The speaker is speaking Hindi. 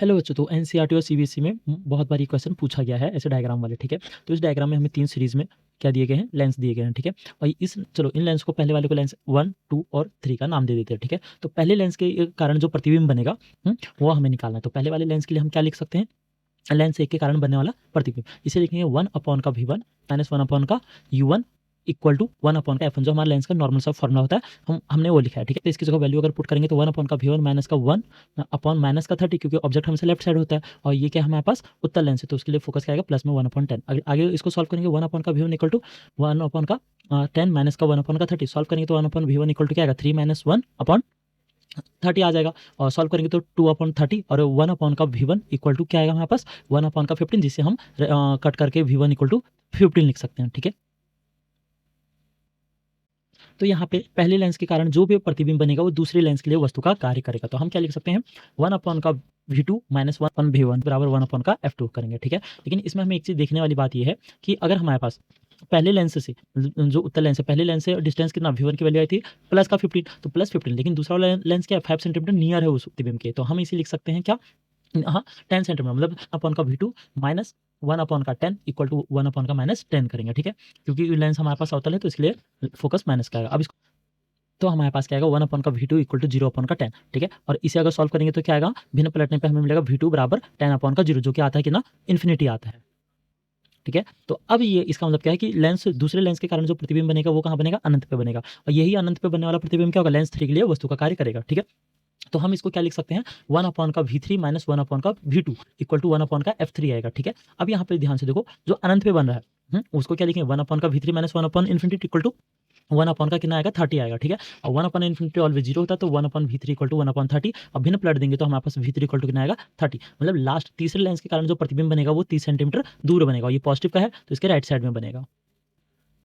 हेलो बच्चों, तो एनसीईआरटी और सीबीएसई में बहुत बार ये क्वेश्चन पूछा गया है ऐसे डायग्राम वाले, ठीक है। तो इस डायग्राम में हमें 3 सीरीज़ में क्या दिए गए हैं, लेंस दिए गए हैं, ठीक है। और चलो इन लेंस को, पहले वाले को लेंस 1, 2 और 3 का नाम दे देते हैं, ठीक है। तो पहले लेंस के कारण जो प्रतिबिंब बनेगा वो हमें निकालना है। तो पहले वाले लेंस के लिए हम क्या लिख सकते हैं, लेंस 1 के कारण बनने वाला प्रतिबिंब, इसे लिखेंगे 1/v1 minus 1/u1 equal to 1/f1, जो हमारा लेंस का नॉर्मल सा फॉर्मूला होता है, हमने वो लिखा है, ठीक है। तो इसकी जगह वैल्यू अगर पुट करेंगे तो 1/v1 माइनस का 1 अपॉन माइनस का 30, क्योंकि ऑब्जेक्ट हमेशा लेफ्ट साइड होता है और ये क्या हमारे पास उत्तर लेंस है, तो उसके लिए फोकस क्या आएगा, प्लस में 1/10। आगे इसको सॉल्व करेंगे, 1/v1 इक्वल टू 1/10 माइनस का 1/30, सॉल्व करेंगे तो 1/v1 इक्वल टू क्या आएगा, 3 माइनस 1/30 आ जाएगा। और सॉल्व करेंगे तो 2/30 और 1/v1 इक्वल टू क्या आएगा हमारे पास, 1/15, जिससे हम कट करके v1 इक्वल टू 15 लिख सकते हैं, ठीक है। तो यहाँ पे पहले लेंस के कारण जो भी प्रतिबिंब बनेगा वो दूसरे लेंस के लिए वस्तु का कार्य करेगा। तो हम क्या लिख सकते हैं, 1/v2 माइनस 1/v1 बराबर 1/f2 करेंगे, ठीक है। लेकिन इसमें हमें एक चीज़ देखने वाली बात यह है कि अगर हमारे पास पहले लेंस से जो उत्तर लेंस है, पहले लेंस से डिस्टेंस कितना, v1 की वैल्यू आई थी प्लस का 15, तो प्लस 15, लेकिन दूसरा वाला लेंस क्या है, 5 सेंटीमीटर नियर है उस प्रतिबिंब के, तो हम इसे लिख सकते हैं क्या, हाँ 10 सेंटीमीटर, मतलब अपॉन का v2 माइनस 1/10 इक्वल टू 1/-10 करेंगे, ठीक है। क्योंकि लेंस हमारे पास अवतल है तो इसलिए फोकस माइनस का आएगा। अब इसको तो हमारे पास क्या आएगा, 1/v2 इक्वल टू 0/10, ठीक है। और इसे अगर सॉल्व करेंगे तो क्या आएगा, भिन्न पलटने पे हमें मिलेगा v2 बराबर 10/0, जो कि आता है कि ना, इन्फिनिटी आता है, ठीक है। तो अब ये इसका मतलब क्या है कि लेंस, दूसरे लेंस के कारण जो प्रतिबिंब बनेगा वो कहाँ बनेगा, अनंत पे बनेगा। और यही अनंत पे बनने वाला प्रतिबिंब क्या होगा, लेंस 3 के लिए वस्तु का कार्य करेगा, ठीक है। तो हम इसको क्या लिख सकते हैं, 1/v3 minus 1/v2 equal to 1/f3 आएगा, ठीक है। अब यहाँ पे ध्यान से देखो, जो अनंत पे बन रहा है उसको क्या लिखेंगे, 1/v3 माइनस 1/∞ इक्वल टू 1/का कितना आएगा, 30 आएगा, ठीक है। और 1/∞ ऑलवेज 0 होता है, तो 1/v3 इक्वल टू 1/30। अब भिन्न पलट देंगे तो हमारे पास v3 इक्वल टू कितना आएगा, 30। मतलब लास्ट तीसरे लेंस के कारण जो प्रतिबिंब बनेगा वो 30 सेंटीमीटर दूर बनेगा, और ये पॉजिटिव का है तो इसके राइट साइड में बनेगा।